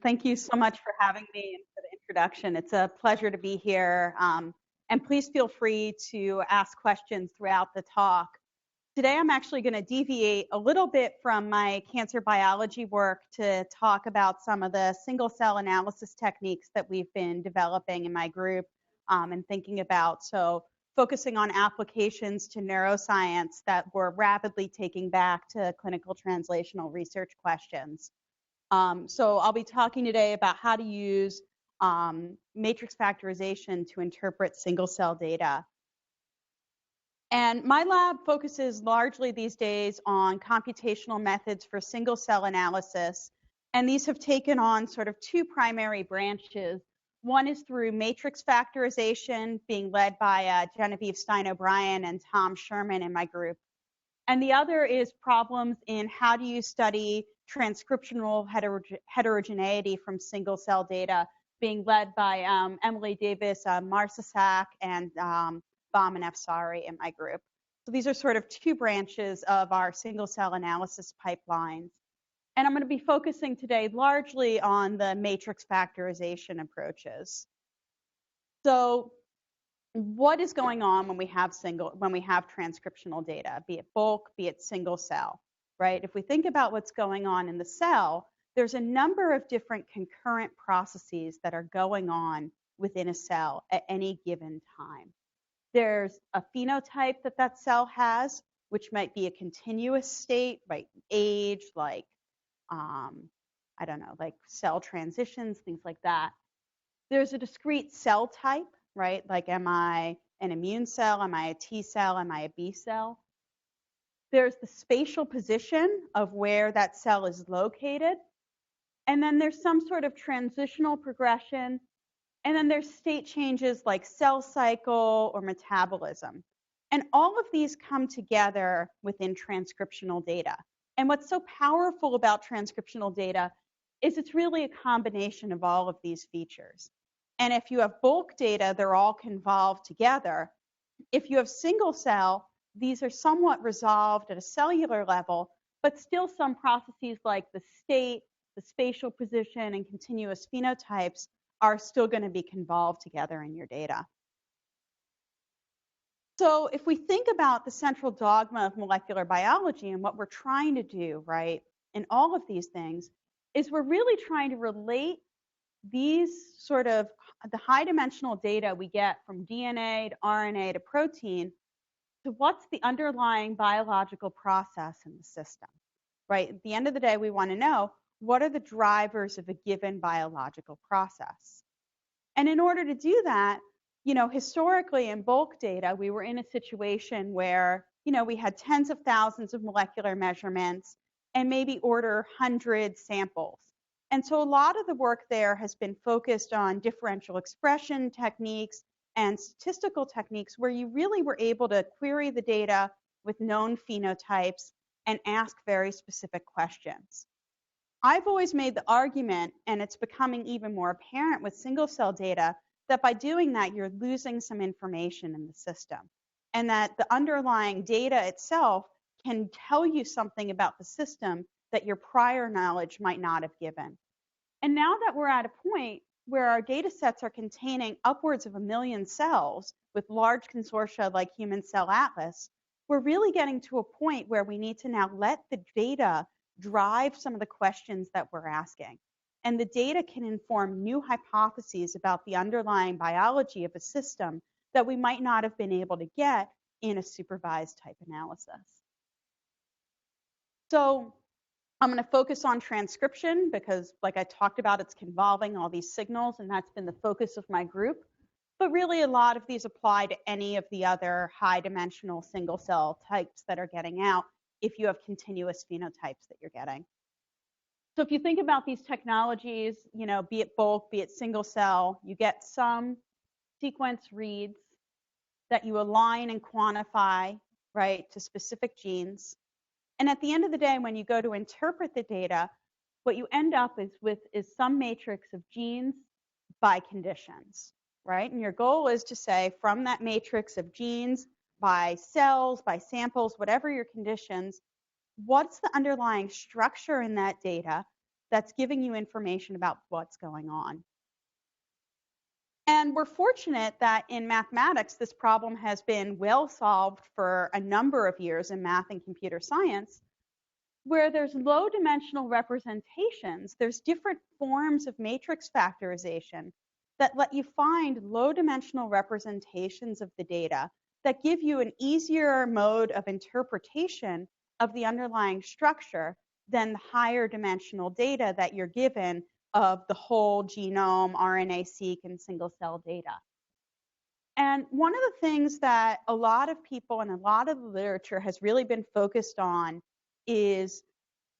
Thank you so much for having me and for the introduction. It's a pleasure to be here. And please feel free to ask questions throughout the talk. Today, I'm actually going to deviate a little bit from my cancer biology work to talk about some of the single cell analysis techniques that we've been developing in my group and thinking about. So focusing on applications to neuroscience that we're rapidly taking back to clinical translational research questions. So I'll be talking today about how to use matrix factorization to interpret single cell data. And my lab focuses largely these days on computational methods for single cell analysis. And these have taken on sort of two primary branches. One is through matrix factorization, being led by Genevieve Stein O'Brien and Tom Sherman in my group. And the other is problems in how do you study transcriptional heterogeneity from single cell data, being led by Emily Davis, Marcia Sack, and Bam and Afsari in my group. So these are sort of two branches of our single cell analysis pipelines. And I'm going to be focusing today largely on the matrix factorization approaches. So what is going on when we have transcriptional data, be it bulk, be it single cell, right? If we think about what's going on in the cell, there's a number of different concurrent processes that are going on within a cell at any given time. There's a phenotype that cell has, which might be a continuous state, right? Age, like, I don't know, like cell transitions, things like that. There's a discrete cell type, right? Like, am I an immune cell? Am I a T cell? Am I a B cell? There's the spatial position of where that cell is located. And then there's some sort of transitional progression. And then there's state changes like cell cycle or metabolism. And all of these come together within transcriptional data. And what's so powerful about transcriptional data is it's really a combination of all of these features. And if you have bulk data, they're all convolved together. If you have single cell, these are somewhat resolved at a cellular level, but still some processes like the state, the spatial position, and continuous phenotypes are still going to be convolved together in your data. So if we think about the central dogma of molecular biology and what we're trying to do, right, in all of these things, is we're really trying to relate these sort of the high dimensional data we get from DNA to RNA to protein to what's the underlying biological process in the system, right? At the end of the day, we want to know what are the drivers of a given biological process. And in order to do that, you know, historically in bulk data, we were in a situation where, you know, we had tens of thousands of molecular measurements and maybe order 100 samples. And so a lot of the work there has been focused on differential expression techniques and statistical techniques where you really were able to query the data with known phenotypes and ask very specific questions. I've always made the argument, and it's becoming even more apparent with single cell data, that by doing that, you're losing some information in the system, and that the underlying data itself can tell you something about the system that your prior knowledge might not have given. And now that we're at a point where our data sets are containing upwards of 1 million cells with large consortia like Human Cell Atlas, we're really getting to a point where we need to now let the data drive some of the questions that we're asking. And the data can inform new hypotheses about the underlying biology of a system that we might not have been able to get in a supervised type analysis. So I'm going to focus on transcription because, like I talked about, it's convolving all these signals, and that's been the focus of my group. But really, a lot of these apply to any of the other high-dimensional single-cell types that are getting out if you have continuous phenotypes that you're getting. So if you think about these technologies, you know, be it bulk, be it single cell, you get some sequence reads that you align and quantify, right, to specific genes. And at the end of the day, when you go to interpret the data, what you end up is some matrix of genes by conditions, right? And your goal is to say from that matrix of genes by cells, by samples, whatever your conditions, what's the underlying structure in that data that's giving you information about what's going on. And we're fortunate that in mathematics, this problem has been well solved for a number of years in math and computer science, where there's low dimensional representations. There's different forms of matrix factorization that let you find low dimensional representations of the data that give you an easier mode of interpretation of the underlying structure than the higher dimensional data that you're given of the whole genome, RNA seq, and single cell data. And one of the things that a lot of people and a lot of the literature has really been focused on is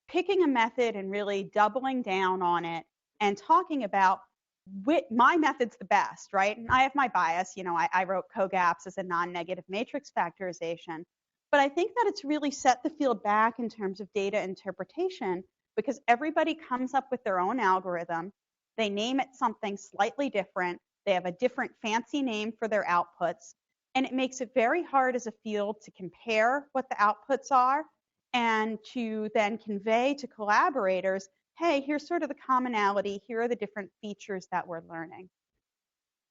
picking a method and really doubling down on it and talking about my method's the best, right? And I have my bias. You know, I wrote COGAPS as a non-negative matrix factorization. But I think that it's really set the field back in terms of data interpretation because everybody comes up with their own algorithm. They name it something slightly different. They have a different fancy name for their outputs. And it makes it very hard as a field to compare what the outputs are and to then convey to collaborators, hey, here's sort of the commonality. Here are the different features that we're learning.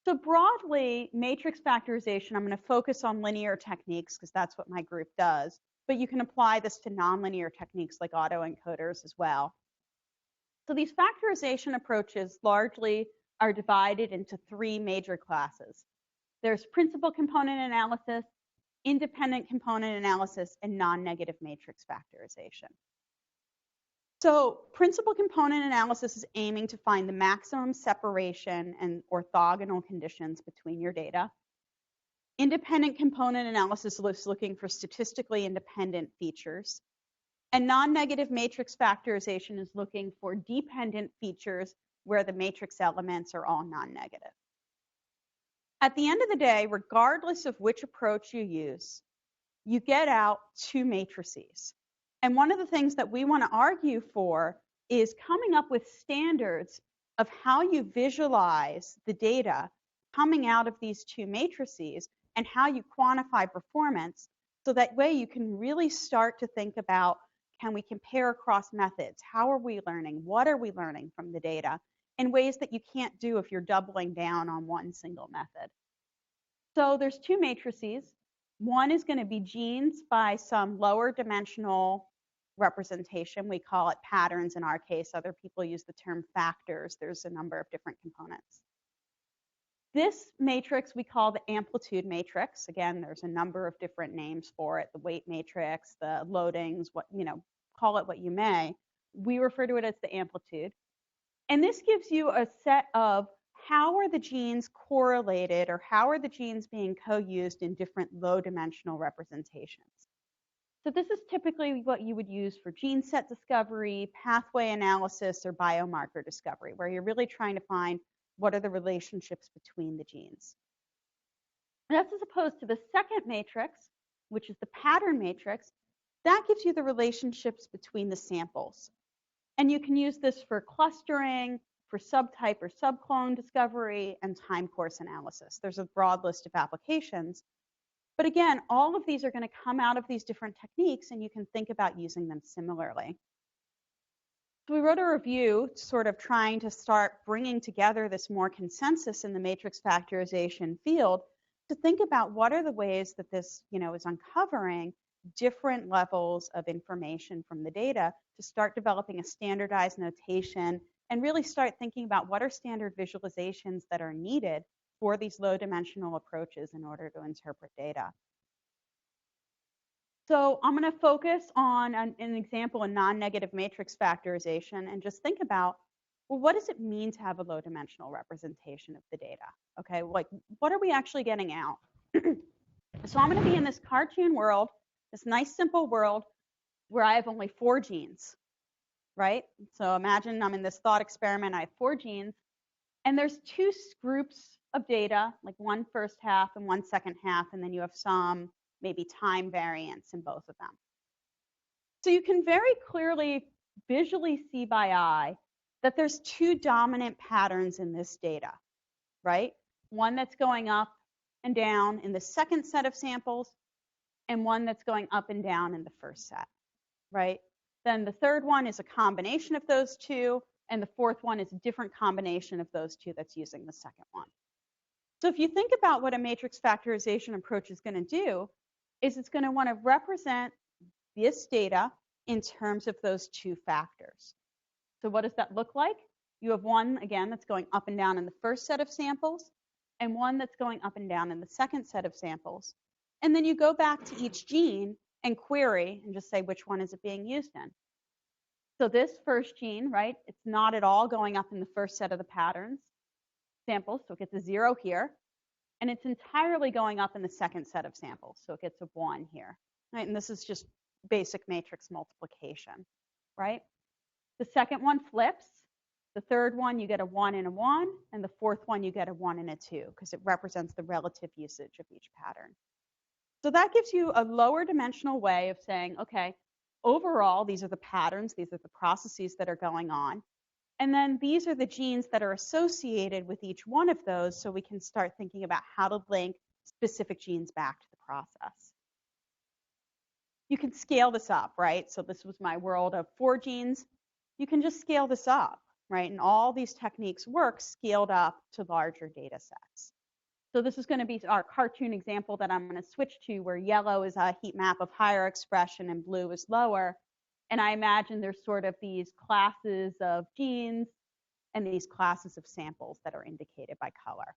So broadly, matrix factorization, I'm going to focus on linear techniques because that's what my group does. But you can apply this to nonlinear techniques like autoencoders as well. So these factorization approaches largely are divided into three major classes. There's principal component analysis, independent component analysis, and non-negative matrix factorization. So principal component analysis is aiming to find the maximum separation and orthogonal conditions between your data. Independent component analysis is looking for statistically independent features. And non-negative matrix factorization is looking for dependent features where the matrix elements are all non-negative. At the end of the day, regardless of which approach you use, you get out two matrices. And one of the things that we want to argue for is coming up with standards of how you visualize the data coming out of these two matrices and how you quantify performance so that way you can really start to think about, can we compare across methods? How are we learning? What are we learning from the data in ways that you can't do if you're doubling down on one single method? So there's two matrices. One is going to be genes by some lower dimensional representation. We call it patterns in our case. Other people use the term factors. There's a number of different components. This matrix we call the amplitude matrix. Again, there's a number of different names for it, the weight matrix, the loadings, what, you know, call it what you may. We refer to it as the amplitude. And this gives you a set of how are the genes correlated or how are the genes being co-used in different low dimensional representations. So this is typically what you would use for gene set discovery, pathway analysis, or biomarker discovery, where you're really trying to find what are the relationships between the genes. And that's as opposed to the second matrix, which is the pattern matrix. That gives you the relationships between the samples. And you can use this for clustering, for subtype or subclone discovery, and time course analysis. There's a broad list of applications. But again, all of these are going to come out of these different techniques, and you can think about using them similarly. So we wrote a review sort of trying to start bringing together this more consensus in the matrix factorization field to think about what are the ways that this, is uncovering different levels of information from the data to start developing a standardized notation and really start thinking about what are standard visualizations that are needed for these low dimensional approaches in order to interpret data. So I'm going to focus on an example in non-negative matrix factorization and just think about, well, what does it mean to have a low dimensional representation of the data? Okay, like what are we actually getting out? So I'm going to be in this cartoon world, this nice simple world where I have only 4 genes, right? So imagine I'm in this thought experiment, I have 4 genes, and there's 2 groups of data, like one first half and one second half, and then you have some maybe time variance in both of them. So you can very clearly visually see by eye that there's 2 dominant patterns in this data, right? One that's going up and down in the second set of samples, and one that's going up and down in the first set, right? Then the third one is a combination of those 2, and the fourth one is a different combination of those two that's using the second one. So if you think about what a matrix factorization approach is going to do, is it's going to want to represent this data in terms of those two factors. So what does that look like? You have one, again, that's going up and down in the first set of samples, and one that's going up and down in the second set of samples. And then you go back to each gene and query and just say which one is it being used in. So this first gene, right, it's not at all going up in the first set of the patterns samples, so it gets a 0 here. And it's entirely going up in the second set of samples, so it gets a 1 here. Right? And this is just basic matrix multiplication, right? The second one flips. The third one, you get a 1 and a 1, and the fourth one, you get a 1 and a 2, because it represents the relative usage of each pattern. So that gives you a lower dimensional way of saying, okay, overall, these are the patterns, these are the processes that are going on. And then these are the genes that are associated with each one of those, so we can start thinking about how to link specific genes back to the process. You can scale this up, right? So this was my world of 4 genes. You can just scale this up, right? And all these techniques work scaled up to larger data sets. So this is going to be our cartoon example that I'm going to switch to, where yellow is a heat map of higher expression and blue is lower. And I imagine there's sort of these classes of genes and these classes of samples that are indicated by color.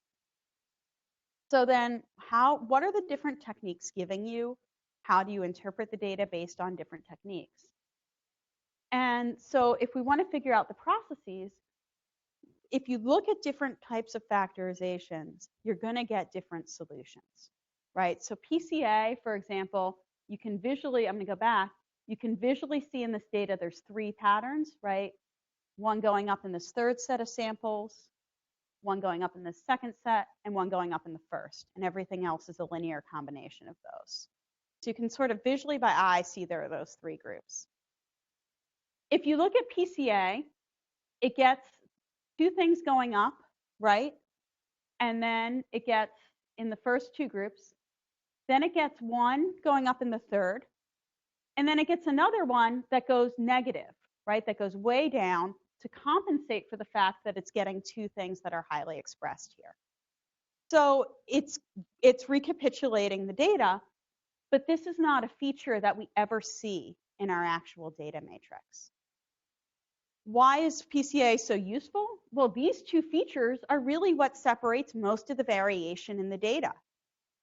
So then what are the different techniques giving you? How do you interpret the data based on different techniques? And so if we want to figure out the processes, if you look at different types of factorizations, you're going to get different solutions, right? So PCA, for example, you can visually, I'm going to go back, you can visually see in this data there's 3 patterns, right? One going up in this third set of samples, one going up in the second set, and one going up in the first. And everything else is a linear combination of those. So you can sort of visually by eye see there are those 3 groups. If you look at PCA, it gets 2 things going up, right? And then it gets in the first 2 groups. Then it gets 1 going up in the third. And then it gets another one that goes negative, right? That goes way down to compensate for the fact that it's getting 2 things that are highly expressed here. So it's recapitulating the data, but this is not a feature that we ever see in our actual data matrix. Why is PCA so useful? Well, these 2 features are really what separates most of the variation in the data.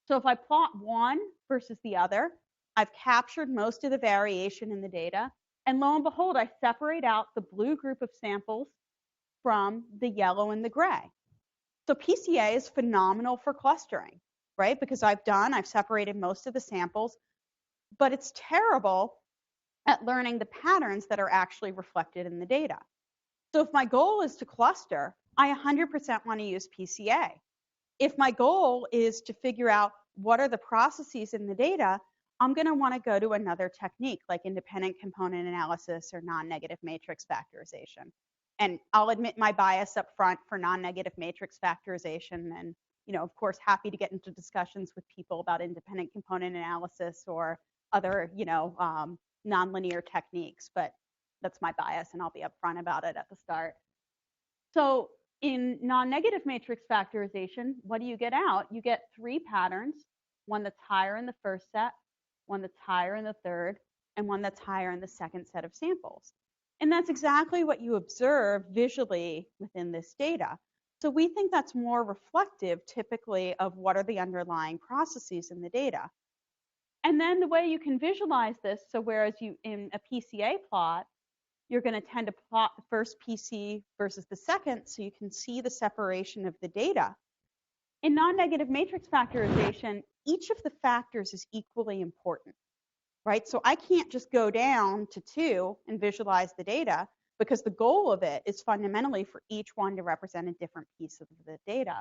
So if I plot one versus the other, I've captured most of the variation in the data, and lo and behold, I separate out the blue group of samples from the yellow and the gray. So PCA is phenomenal for clustering, right? Because I've separated most of the samples, but it's terrible at learning the patterns that are actually reflected in the data. So if my goal is to cluster, I 100% want to use PCA. If my goal is to figure out what are the processes in the data, I'm going to want to go to another technique like independent component analysis or non-negative matrix factorization. And I'll admit my bias up front for non-negative matrix factorization, and of course, happy to get into discussions with people about independent component analysis or other, nonlinear techniques, but that's my bias, and I'll be upfront about it at the start. So in non-negative matrix factorization, what do you get out? You get 3 patterns, one that's higher in the first set, one that's higher in the third, and one that's higher in the second set of samples. And that's exactly what you observe visually within this data. So we think that's more reflective typically of what are the underlying processes in the data. And then the way you can visualize this, so whereas you in a PCA plot, you're going to tend to plot the first PC versus the second, so you can see the separation of the data. In non-negative matrix factorization, each of the factors is equally important, right? So I can't just go down to 2 and visualize the data, because the goal of it is fundamentally for each one to represent a different piece of the data.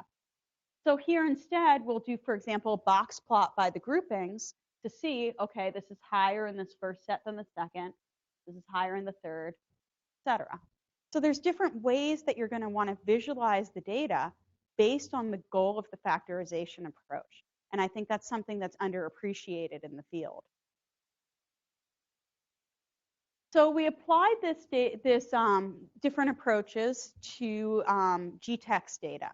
So here instead, we'll do, for example, box plot by the groupings to see, okay, this is higher in this first set than the second, this is higher in the third, etc. So there's different ways that you're going to want to visualize the data based on the goal of the factorization approach. And I think that's something that's underappreciated in the field. So we applied this different approaches to GTEx data.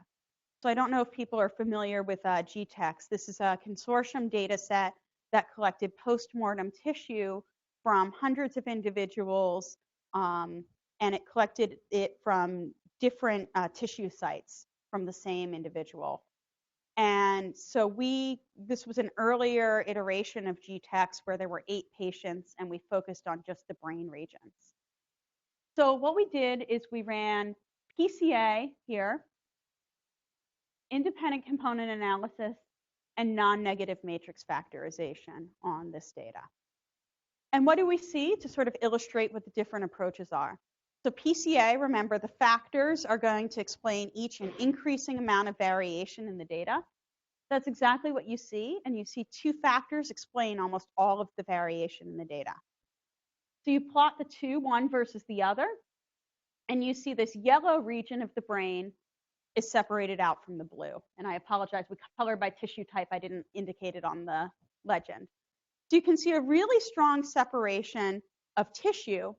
So I don't know if people are familiar with GTEx. This is a consortium data set that collected postmortem tissue from hundreds of individuals, and it collected it from different tissue sites from the same individual. And so this was an earlier iteration of GTEx where there were 8 patients and we focused on just the brain regions. So what we did is we ran PCA here, independent component analysis, and non-negative matrix factorization on this data. And what do we see to sort of illustrate what the different approaches are? So PCA, remember, the factors are going to explain each an increasing amount of variation in the data. That's exactly what you see, and you see 2 factors explain almost all of the variation in the data. So you plot the 2, one versus the other, and you see this yellow region of the brain is separated out from the blue. And I apologize, we colored by tissue type. I didn't indicate it on the legend. So you can see a really strong separation of tissue,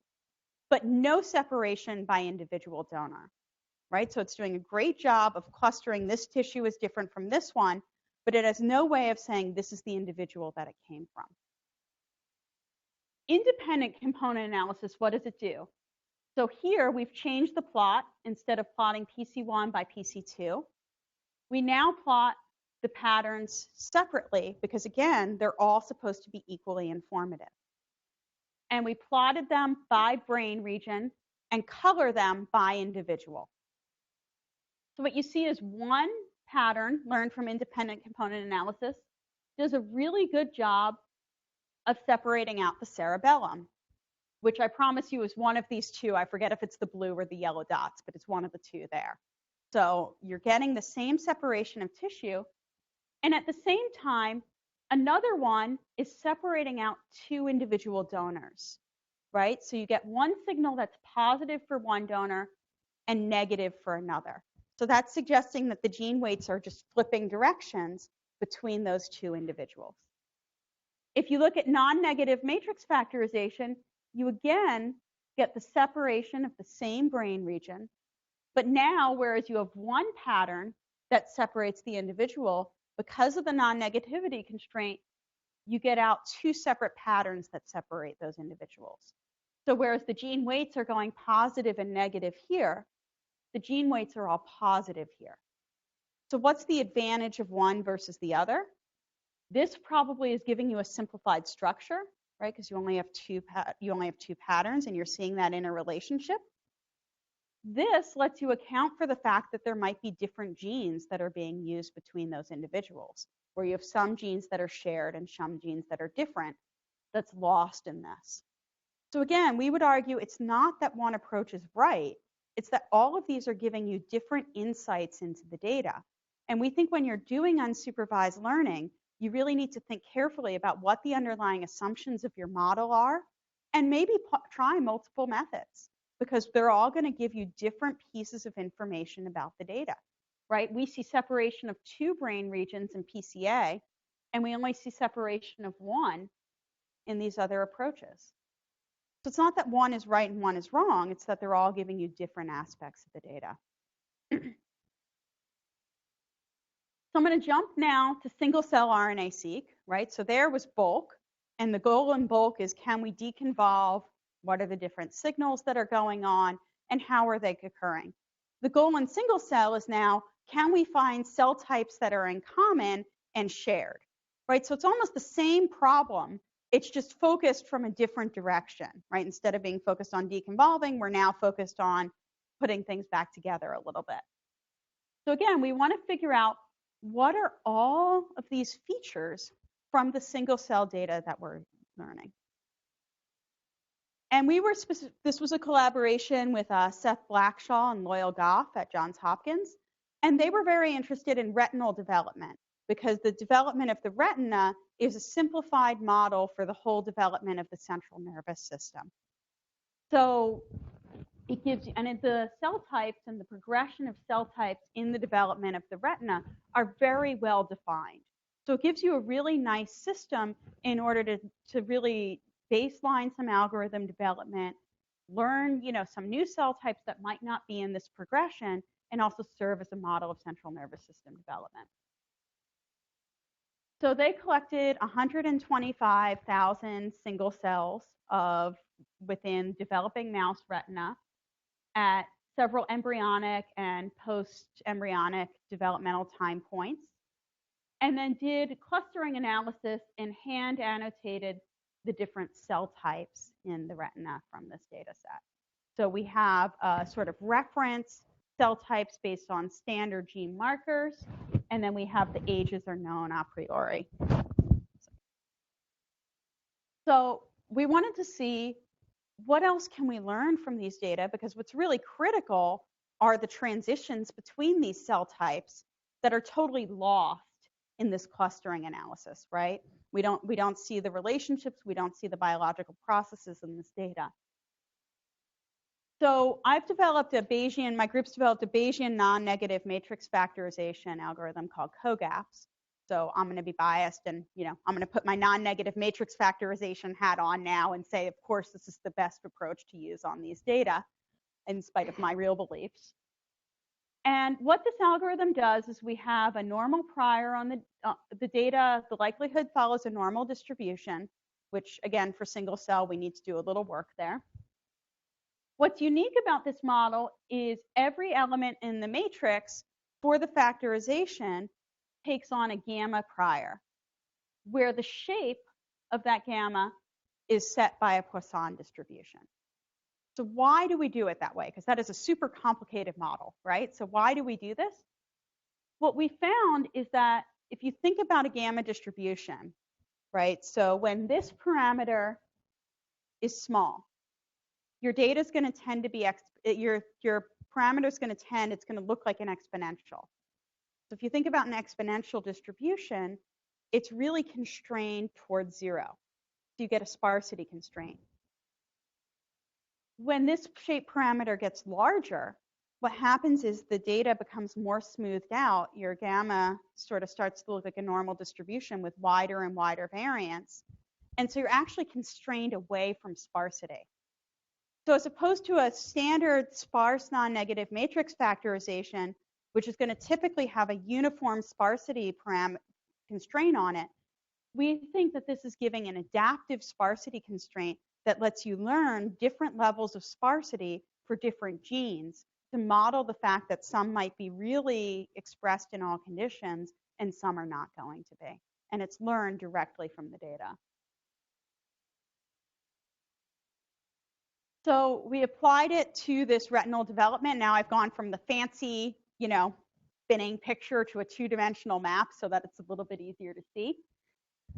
but no separation by individual donor, right? So it's doing a great job of clustering this tissue is different from this one, but it has no way of saying this is the individual that it came from. Independent component analysis, what does it do? So here we've changed the plot. Instead of plotting PC1 by PC2, we now plot the patterns separately because, again, they're all supposed to be equally informative. And we plotted them by brain region and color them by individual. So what you see is one pattern learned from independent component analysis does a really good job of separating out the cerebellum, which I promise you is one of these 2. I forget if it's the blue or the yellow dots, but it's one of the 2 there. So you're getting the same separation of tissue, and at the same time, another one is separating out 2 individual donors, right? So you get one signal that's positive for one donor and negative for another. So that's suggesting that the gene weights are just flipping directions between those 2 individuals. If you look at non-negative matrix factorization, you again get the separation of the same brain region, but now, whereas you have one pattern that separates the individual, because of the non-negativity constraint, you get out 2 separate patterns that separate those individuals. So whereas the gene weights are going positive and negative here, the gene weights are all positive here. So what's the advantage of one versus the other? This probably is giving you a simplified structure, right? Because you only have 2 patterns, and you're seeing that interrelationship. This lets you account for the fact that there might be different genes that are being used between those individuals, where you have some genes that are shared and some genes that are different. That's lost in this. So again, we would argue it's not that one approach is right. It's that all of these are giving you different insights into the data. And we think when you're doing unsupervised learning, you really need to think carefully about what the underlying assumptions of your model are, and maybe try multiple methods, because they're all going to give you different pieces of information about the data, right? We see separation of 2 brain regions in PCA, and we only see separation of 1 in these other approaches. So it's not that one is right and one is wrong, it's that they're all giving you different aspects of the data. So I'm going to jump now to single-cell RNA seq, right? So there was bulk, and the goal in bulk is, can we deconvolve? What are the different signals that are going on, and how are they occurring? The goal in single cell is now, can we find cell types that are in common and shared, right? So it's almost the same problem. It's just focused from a different direction, right? Instead of being focused on deconvolving, we're now focused on putting things back together a little bit. So again, we want to figure out what are all of these features from the single cell data that we're learning. And this was a collaboration with Seth Blackshaw and Loyal Goff at Johns Hopkins. And they were very interested in retinal development, because the development of the retina is a simplified model for the whole development of the central nervous system. So it gives you, and the cell types and the progression of cell types in the development of the retina are very well defined. So it gives you a really nice system in order to really baseline some algorithm development, learn, some new cell types that might not be in this progression, and also serve as a model of central nervous system development. So they collected 125,000 single cells within developing mouse retina at several embryonic and post-embryonic developmental time points, and then did clustering analysis and hand annotated the different cell types in the retina from this data set. So we have a sort of reference cell types based on standard gene markers, and then we have the ages are known a priori. So we wanted to see what else can we learn from these data, because what's really critical are the transitions between these cell types that are totally lost in this clustering analysis, right? We don't see the relationships, we don't see the biological processes in this data. So my group's developed a Bayesian non-negative matrix factorization algorithm called COGAPS. So I'm going to be biased and, I'm going to put my non-negative matrix factorization hat on now and say, of course, this is the best approach to use on these data, in spite of my real beliefs. And what this algorithm does is we have a normal prior on the data. The likelihood follows a normal distribution, which, again, for single cell, we need to do a little work there. What's unique about this model is every element in the matrix for the factorization takes on a gamma prior, where the shape of that gamma is set by a Poisson distribution. So why do we do it that way? Because that is a super complicated model, right? So why do we do this? What we found is that if you think about a gamma distribution, right? So when this parameter is small, your data is going to tend to be, your parameter is going to tend, it's going to look like an exponential. So if you think about an exponential distribution, it's really constrained towards 0. So you get a sparsity constraint. When this shape parameter gets larger, what happens is the data becomes more smoothed out. Your gamma sort of starts to look like a normal distribution with wider and wider variance. And so you're actually constrained away from sparsity. So as opposed to a standard sparse non-negative matrix factorization, which is going to typically have a uniform sparsity constraint on it, we think that this is giving an adaptive sparsity constraint that lets you learn different levels of sparsity for different genes to model the fact that some might be really expressed in all conditions and some are not going to be. And it's learned directly from the data. So we applied it to this retinal development. Now I've gone from the fancy, spinning picture to a two-dimensional map so that it's a little bit easier to see.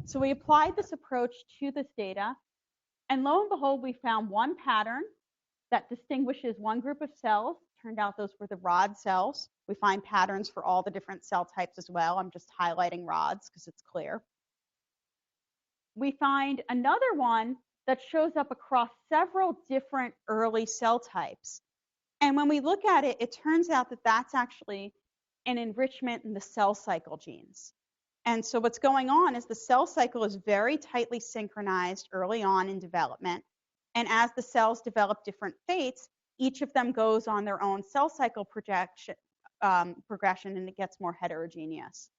So we applied this approach to this data, and lo and behold, we found one pattern that distinguishes one group of cells. Turned out those were the rod cells. We find patterns for all the different cell types as well. I'm just highlighting rods because it's clear. We find another one that shows up across several different early cell types. And when we look at it, it turns out that that's actually an enrichment in the cell cycle genes. And so what's going on is the cell cycle is very tightly synchronized early on in development. And as the cells develop different fates, each of them goes on their own cell cycle progression, and it gets more heterogeneous.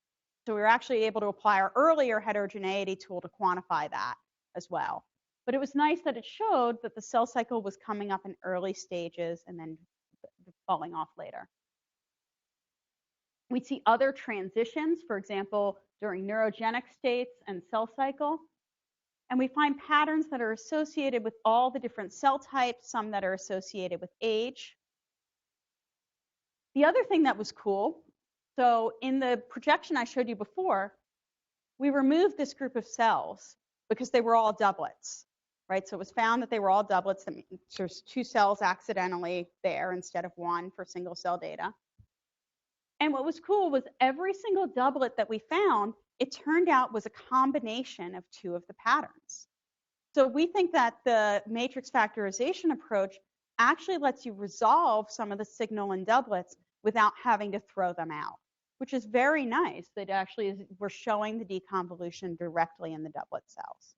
So we were actually able to apply our earlier heterogeneity tool to quantify that as well. But it was nice that it showed that the cell cycle was coming up in early stages and then falling off later. We see other transitions, for example, during neurogenic states and cell cycle. And we find patterns that are associated with all the different cell types, some that are associated with age. The other thing that was cool, so in the projection I showed you before, we removed this group of cells because they were all doublets, right? So it was found that they were all doublets. That means there's 2 cells accidentally there instead of 1 for single cell data. And what was cool was every single doublet that we found, it turned out was a combination of 2 of the patterns. So we think that the matrix factorization approach actually lets you resolve some of the signal in doublets without having to throw them out, which is very nice. That actually we're showing the deconvolution directly in the doublet cells.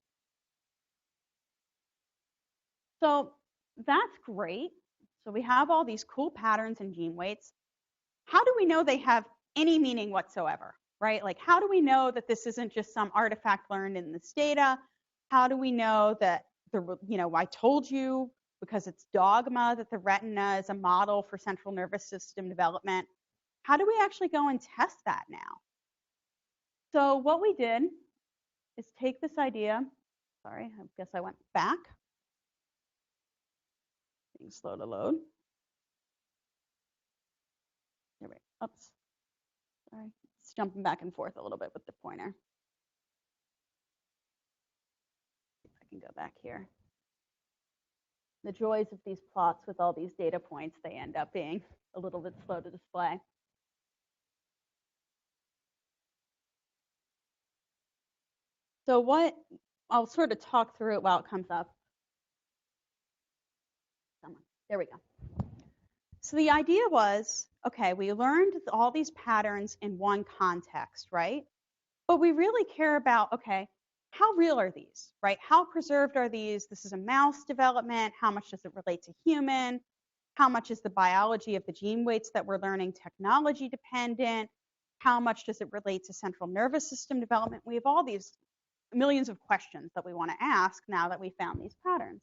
So that's great. So we have all these cool patterns and gene weights. How do we know they have any meaning whatsoever, right? Like, how do we know that this isn't just some artifact learned in this data? How do we know that I told you because it's dogma that the retina is a model for central nervous system development? How do we actually go and test that now? So what we did is take this idea. Sorry, I guess I went back. Being slow to load. There we go. Oops. Sorry. It's jumping back and forth a little bit with the pointer. See if I can go back here. The joys of these plots with all these data points, they end up being a little bit slow to display. So I'll sort of talk through it while it comes up. There we go. So the idea was, okay, we learned all these patterns in one context, right? But we really care about, okay, how real are these, right? How preserved are these? This is a mouse development. How much does it relate to human? How much is the biology of the gene weights that we're learning technology dependent? How much does it relate to central nervous system development? We have all these millions of questions that we want to ask now that we found these patterns.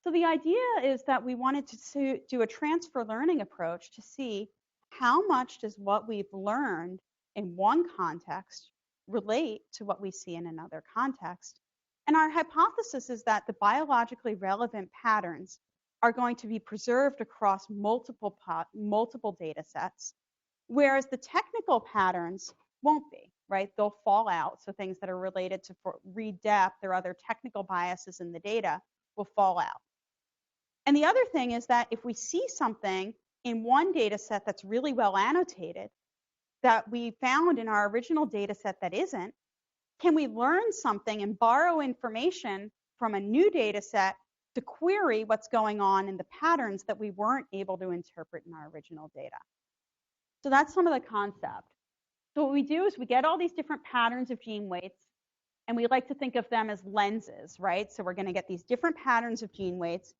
So the idea is that we wanted to do a transfer learning approach to see how much does what we've learned in one context relate to what we see in another context. And our hypothesis is that the biologically relevant patterns are going to be preserved across multiple data sets, whereas the technical patterns won't be, right? They'll fall out. So things that are related to read depth or other technical biases in the data will fall out. And the other thing is that if we see something in one data set that's really well annotated that we found in our original data set that isn't, can we learn something and borrow information from a new data set to query what's going on in the patterns that we weren't able to interpret in our original data? So that's some of the concept. So what we do is we get all these different patterns of gene weights, and we like to think of them as lenses, right? So we're going to get these different patterns of gene weights.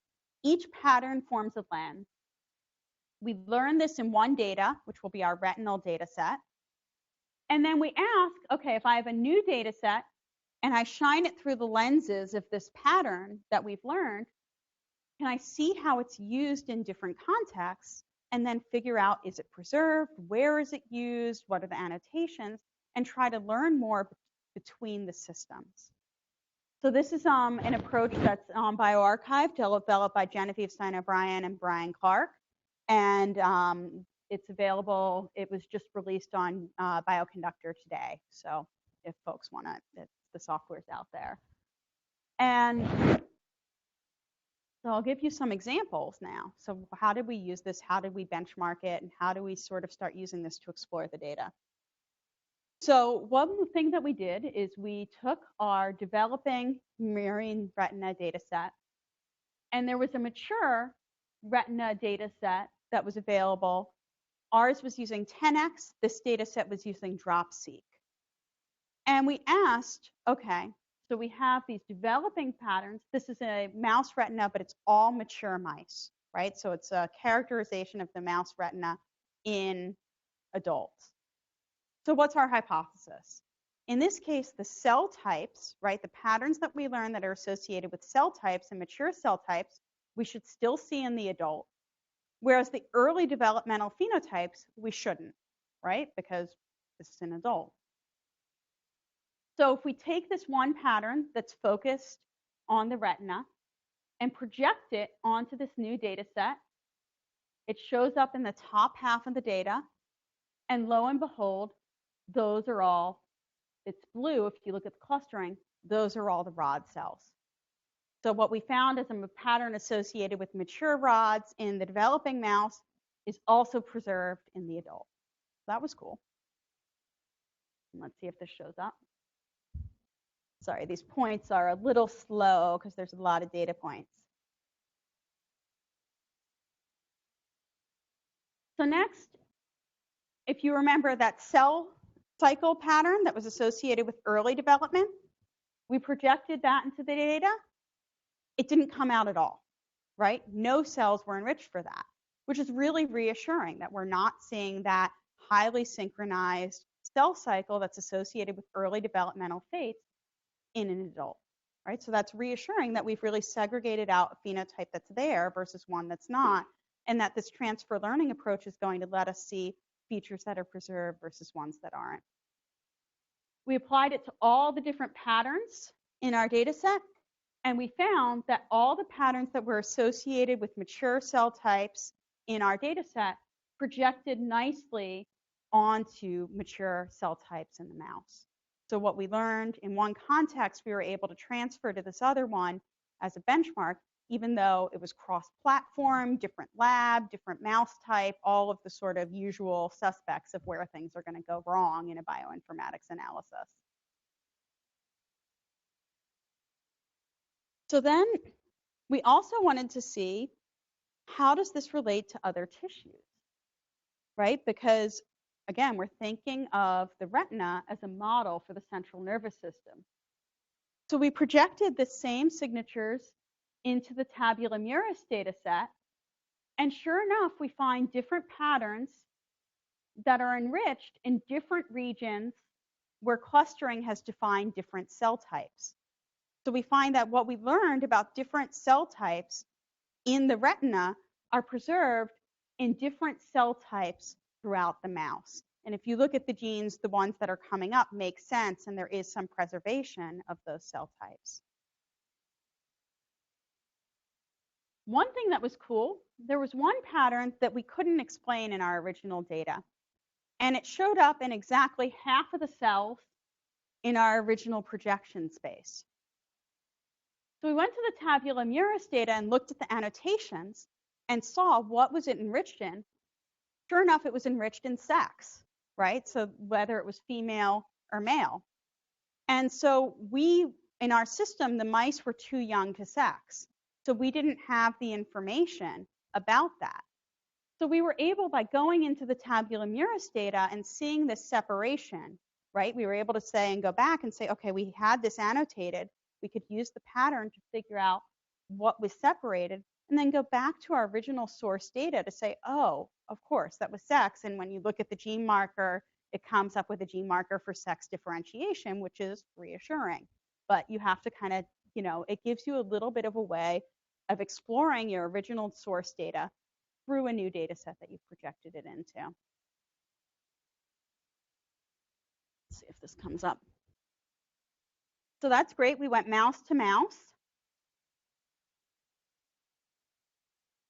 Each pattern forms a lens. We learn this in one data, which will be our retinal data set. And then we ask, okay, if I have a new data set and I shine it through the lenses of this pattern that we've learned, can I see how it's used in different contexts and then figure out, is it preserved? Where is it used? What are the annotations? And try to learn more between the systems. So this is an approach that's on bioRxiv, developed by Genevieve Stein-O'Brien and Brian Clark. And it's available. It was just released on Bioconductor today. So if folks want to, the software's out there. And so I'll give you some examples now. So how did we use this? How did we benchmark it? And how do we sort of start using this to explore the data? So one thing that we did is we took our developing murine retina data set, and there was a mature retina data set that was available. Ours was using 10x. This data set was using Seek. And we asked, okay, so we have these developing patterns. This is a mouse retina, but it's all mature mice, right? So it's a characterization of the mouse retina in adults. So what's our hypothesis? In this case, the cell types, right, the patterns that we learn that are associated with cell types and mature cell types, we should still see in the adult, whereas the early developmental phenotypes, we shouldn't, right, because this is an adult. So if we take this one pattern that's focused on the retina and project it onto this new data set, it shows up in the top half of the data, and lo and behold, those are all, it's blue if you look at the clustering, those are all the rod cells. So what we found is a pattern associated with mature rods in the developing mouse is also preserved in the adult. That was cool. And let's see if this shows up. Sorry, these points are a little slow because there's a lot of data points. So next, if you remember that cell cycle pattern that was associated with early development, we projected that into the data. it didn't come out at all, right? No cells were enriched for that, which is really reassuring that we're not seeing that highly synchronized cell cycle that's associated with early developmental fates in an adult, right? So that's reassuring that we've really segregated out a phenotype that's there versus one that's not, and that this transfer learning approach is going to let us see features that are preserved versus ones that aren't. We applied it to all the different patterns in our data set, and we found that all the patterns that were associated with mature cell types in our data set projected nicely onto mature cell types in the mouse. So what we learned in one context, we were able to transfer to this other one as a benchmark, even though it was cross-platform, different lab, different mouse type, all of the sort of usual suspects of where things are going to go wrong in a bioinformatics analysis. So then we also wanted to see, how does this relate to other tissues, right? Because again, we're thinking of the retina as a model for the central nervous system. So we projected the same signatures into the tabula muris data set, and sure enough, we find different patterns that are enriched in different regions where clustering has defined different cell types. So we find that what we learned about different cell types in the retina are preserved in different cell types throughout the mouse. And if you look at the genes, the ones that are coming up make sense, and there is some preservation of those cell types. One thing that was cool, there was one pattern that we couldn't explain in our original data, and it showed up in exactly half of the cells in our original projection space. So we went to the tabula muris data and looked at the annotations and saw what was it enriched in. Sure enough, it was enriched in sex, right? So whether it was female or male. And so in our system, the mice were too young to sex. So we didn't have the information about that. So we were able, by going into the tabula muris data and seeing this separation, right? We were able to say and go back and say, okay, we had this annotated. We could use the pattern to figure out what was separated, and then go back to our original source data to say, oh, of course, that was sex. And when you look at the gene marker, it comes up with a gene marker for sex differentiation, which is reassuring. But you have to kind of, it gives you a little bit of a way of exploring your original source data through a new data set that you've projected it into. Let's see if this comes up. So that's great. We went mouse to mouse.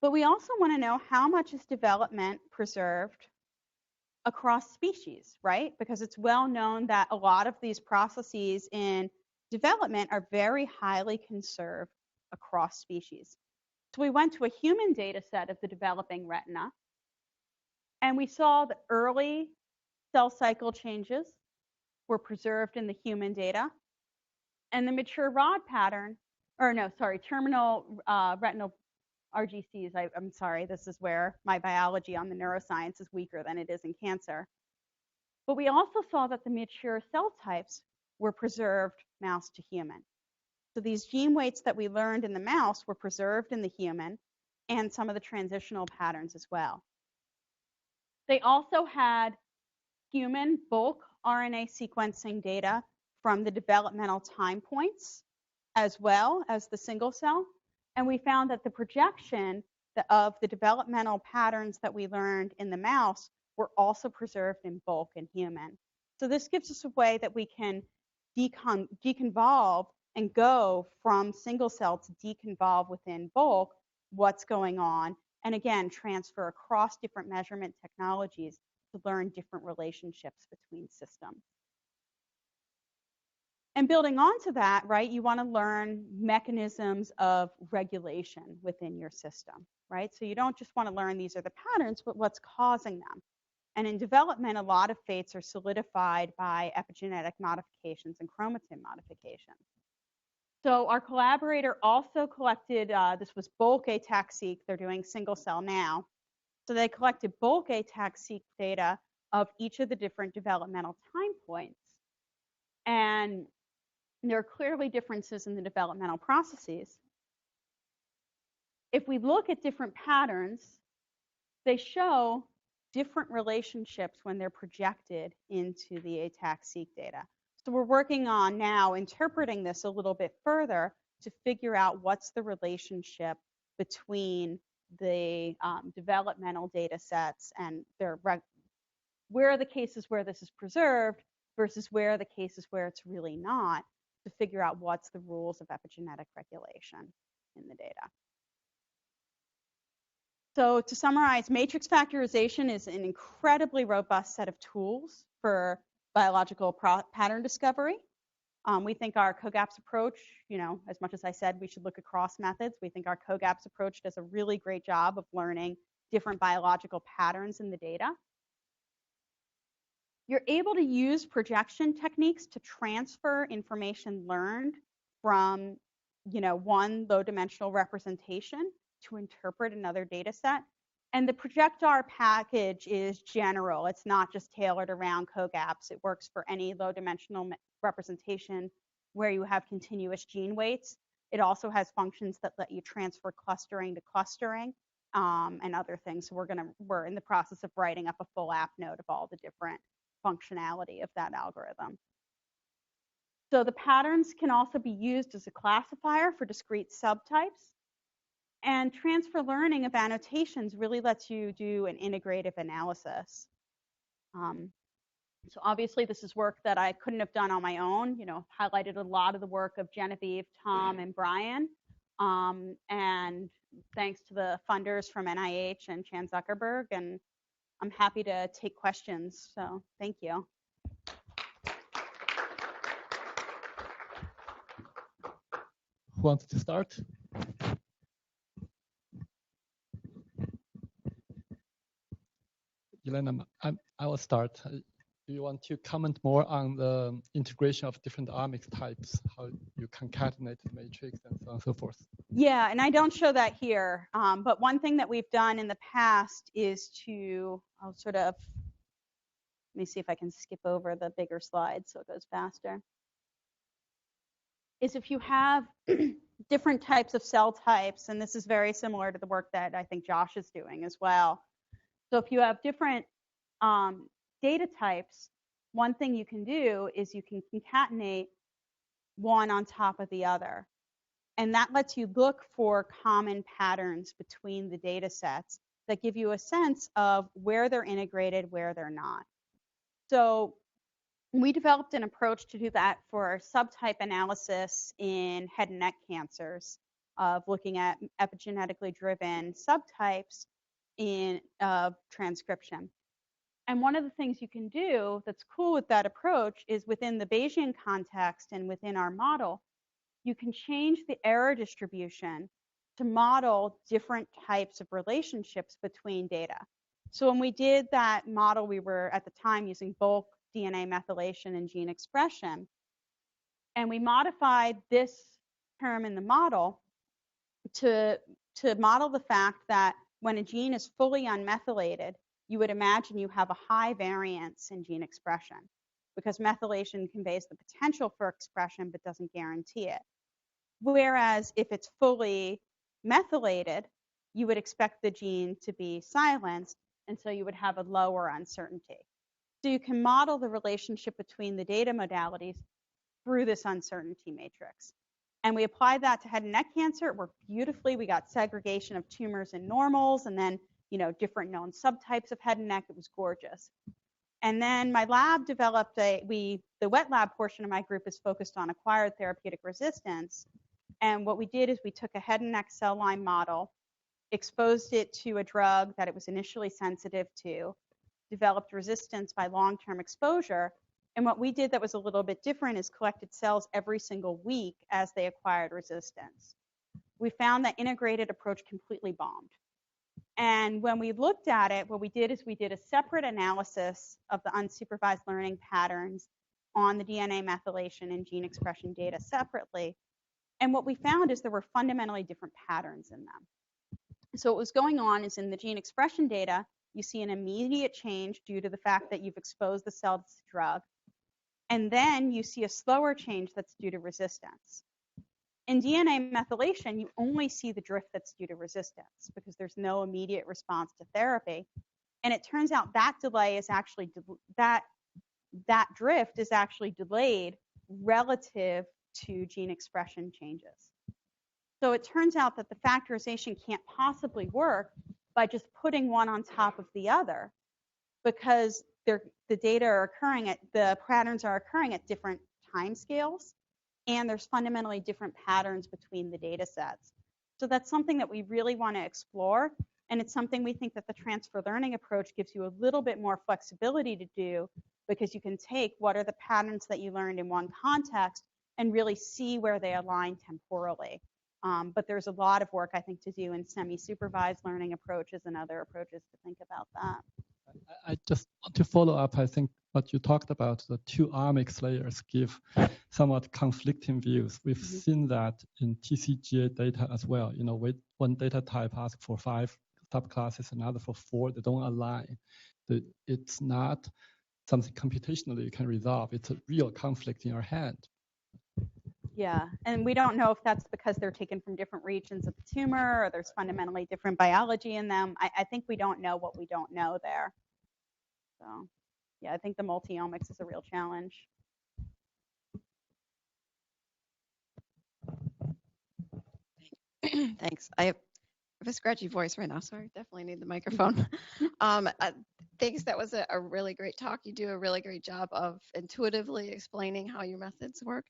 But we also want to know how much is development preserved across species, right? Because it's well known that a lot of these processes in development are very highly conserved across species. So we went to a human data set of the developing retina, and we saw the early cell cycle changes were preserved in the human data, and the mature rod pattern, terminal retinal RGCs, I'm sorry, this is where my biology on the neuroscience is weaker than it is in cancer. But we also saw that the mature cell types were preserved mouse to human. So these gene weights that we learned in the mouse were preserved in the human, and some of the transitional patterns as well. They also had human bulk RNA sequencing data from the developmental time points, as well as the single cell. And we found that the projection of the developmental patterns that we learned in the mouse were also preserved in bulk in human. So this gives us a way that we can deconvolve and go from single cell to deconvolve within bulk what's going on, and again, transfer across different measurement technologies to learn different relationships between systems. And building onto that, right, you want to learn mechanisms of regulation within your system, right? So you don't just want to learn these are the patterns, but what's causing them. And in development, a lot of fates are solidified by epigenetic modifications and chromatin modifications. So our collaborator also collected, this was bulk ATAC-seq, they're doing single cell now. So they collected bulk ATAC-seq data of each of the different developmental time points. And there are clearly differences in the developmental processes. if we look at different patterns, they show different relationships when they're projected into the ATAC-seq data. So we're working on now interpreting this a little bit further to figure out what's the relationship between the developmental data sets and where are the cases where this is preserved versus where are the cases where it's really not, to figure out what's the rules of epigenetic regulation in the data. So to summarize, matrix factorization is an incredibly robust set of tools for biological pattern discovery. We think our COGAPS approach, as much as I said we should look across methods, we think our COGAPS approach does a really great job of learning different biological patterns in the data. You're able to use projection techniques to transfer information learned from, one low-dimensional representation to interpret another data set. And the ProjectR package is general. It's not just tailored around COGAPS. It works for any low-dimensional representation where you have continuous gene weights. It also has functions that let you transfer clustering to clustering and other things. So we're in the process of writing up a full app note of all the different functionality of that algorithm. So the patterns can also be used as a classifier for discrete subtypes. And transfer learning of annotations really lets you do an integrative analysis. So obviously this is work that I couldn't have done on my own. Highlighted a lot of the work of Genevieve, Tom, and Brian. And thanks to the funders from NIH and Chan Zuckerberg. And I'm happy to take questions. So thank you. Who wants to start? Elana, I will start. Do you want to comment more on the integration of different omics types, how you concatenate the matrix and so on and so forth? Yeah, and I don't show that here, but one thing that we've done in the past is to, let me see if I can skip over the bigger slides so it goes faster, is if you have different types of cell types, and this is very similar to the work that I think Josh is doing as well. So if you have different data types, one thing you can do is you can concatenate one on top of the other. And that lets you look for common patterns between the data sets that give you a sense of where they're integrated, where they're not. So we developed an approach to do that for subtype analysis in head and neck cancers, of looking at epigenetically driven subtypes in transcription. And one of the things you can do that's cool with that approach is within the Bayesian context and within our model, you can change the error distribution to model different types of relationships between data. So when we did that model, we were at the time using bulk DNA methylation and gene expression. And we modified this term in the model to model the fact that when a gene is fully unmethylated, you would imagine you have a high variance in gene expression, because methylation conveys the potential for expression but doesn't guarantee it. Whereas if it's fully methylated, you would expect the gene to be silenced, and so you would have a lower uncertainty. So you can model the relationship between the data modalities through this uncertainty matrix. And we applied that to head and neck cancer. It worked beautifully. We got segregation of tumors and normals, and then different known subtypes of head and neck. It was gorgeous. And then my lab developed the wet lab portion of my group is focused on acquired therapeutic resistance. And what we did is we took a head and neck cell line model, exposed it to a drug that it was initially sensitive to, developed resistance by long-term exposure. And what we did that was a little bit different is collected cells every single week as they acquired resistance. We found that integrated approach completely bombed. And when we looked at it, what we did is we did a separate analysis of the unsupervised learning patterns on the DNA methylation and gene expression data separately. And what we found is there were fundamentally different patterns in them. So what was going on is in the gene expression data, you see an immediate change due to the fact that you've exposed the cell to the drug. And then you see a slower change that's due to resistance. In DNA methylation, you only see the drift that's due to resistance because there's no immediate response to therapy. And it turns out that delay is actually, that drift is actually delayed relative to gene expression changes. So it turns out that the factorization can't possibly work by just putting one on top of the other, because the data are occurring at, the patterns are occurring at different time scales, and there's fundamentally different patterns between the data sets. So that's something that we really want to explore, and it's something we think that the transfer learning approach gives you a little bit more flexibility to do, because you can take what are the patterns that you learned in one context and really see where they align temporally. But there's a lot of work, I think, to do in semi-supervised learning approaches and other approaches to think about that. I just want to follow up. I think what you talked about, the two omics layers give somewhat conflicting views. We've seen that in TCGA data as well. You know, with one data type asks for 5 subclasses, another for 4, they don't align. It's not something computationally you can resolve. It's a real conflict in your hand. Yeah, and we don't know if that's because they're taken from different regions of the tumor or there's fundamentally different biology in them. I think we don't know what we don't know there. So, yeah, I think the multi-omics is a real challenge. Thanks. I have a scratchy voice right now, so I definitely need the microphone. Thanks. That was a really great talk. You do a really great job of intuitively explaining how your methods work.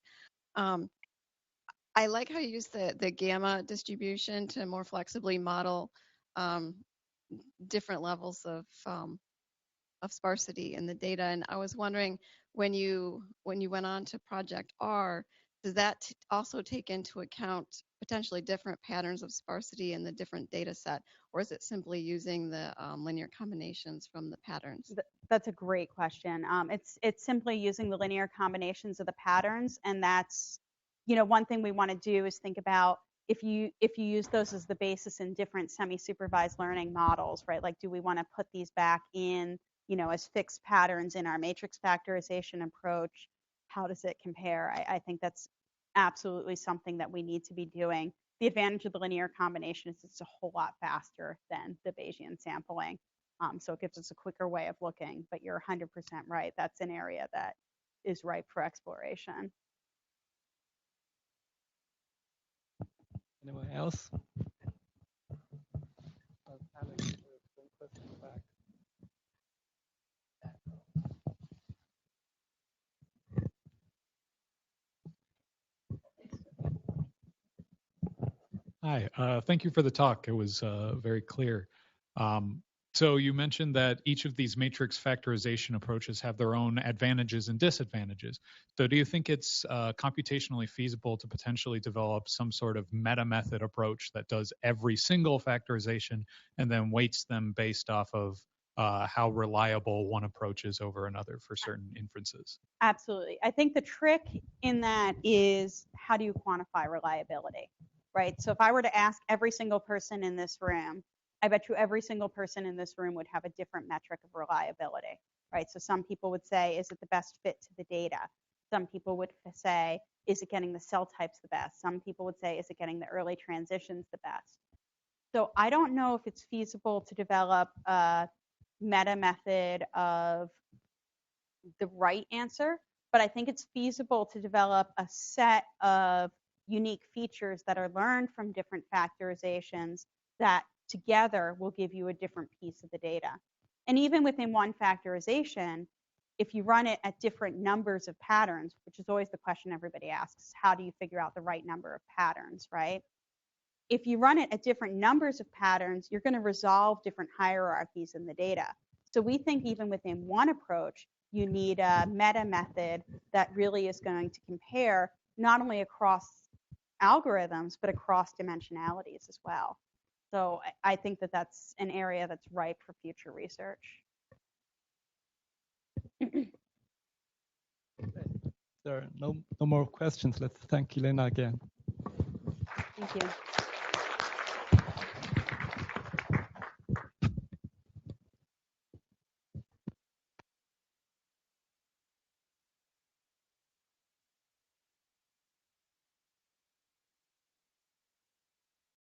I like how you use the gamma distribution to more flexibly model different levels of sparsity in the data. And I was wondering, when you went on to Project R, does that also take into account potentially different patterns of sparsity in the different data set, or is it simply using the linear combinations from the patterns? That's a great question. It's simply using the linear combinations of the patterns, and that's, you know, one thing we want to do is think about if you use those as the basis in different semi-supervised learning models, right? Like, do we want to put these back in, you know, as fixed patterns in our matrix factorization approach? How does it compare? I think that's absolutely something that we need to be doing. The advantage of the linear combination is it's a whole lot faster than the Bayesian sampling. So it gives us a quicker way of looking, but you're 100% right. That's an area that is ripe for exploration. Anyone else? Hi, thank you for the talk. It was very clear. So you mentioned that each of these matrix factorization approaches have their own advantages and disadvantages. So do you think it's computationally feasible to potentially develop some sort of meta method approach that does every single factorization and then weights them based off of how reliable one approach is over another for certain inferences? Absolutely. I think the trick in that is, how do you quantify reliability, right? So if I were to ask every single person in this room, I bet you every single person in this room would have a different metric of reliability, right? So some people would say, is it the best fit to the data? Some people would say, is it getting the cell types the best? Some people would say, is it getting the early transitions the best? So I don't know if it's feasible to develop a meta method of the right answer, but I think it's feasible to develop a set of unique features that are learned from different factorizations that together will give you a different piece of the data. And even within one factorization, if you run it at different numbers of patterns, which is always the question everybody asks, how do you figure out the right number of patterns, right? If you run it at different numbers of patterns, you're going to resolve different hierarchies in the data. So we think even within one approach, you need a meta method that really is going to compare not only across algorithms, but across dimensionalities as well. So I think that that's an area that's ripe for future research. There are no more questions. Let's thank Elana again. Thank you.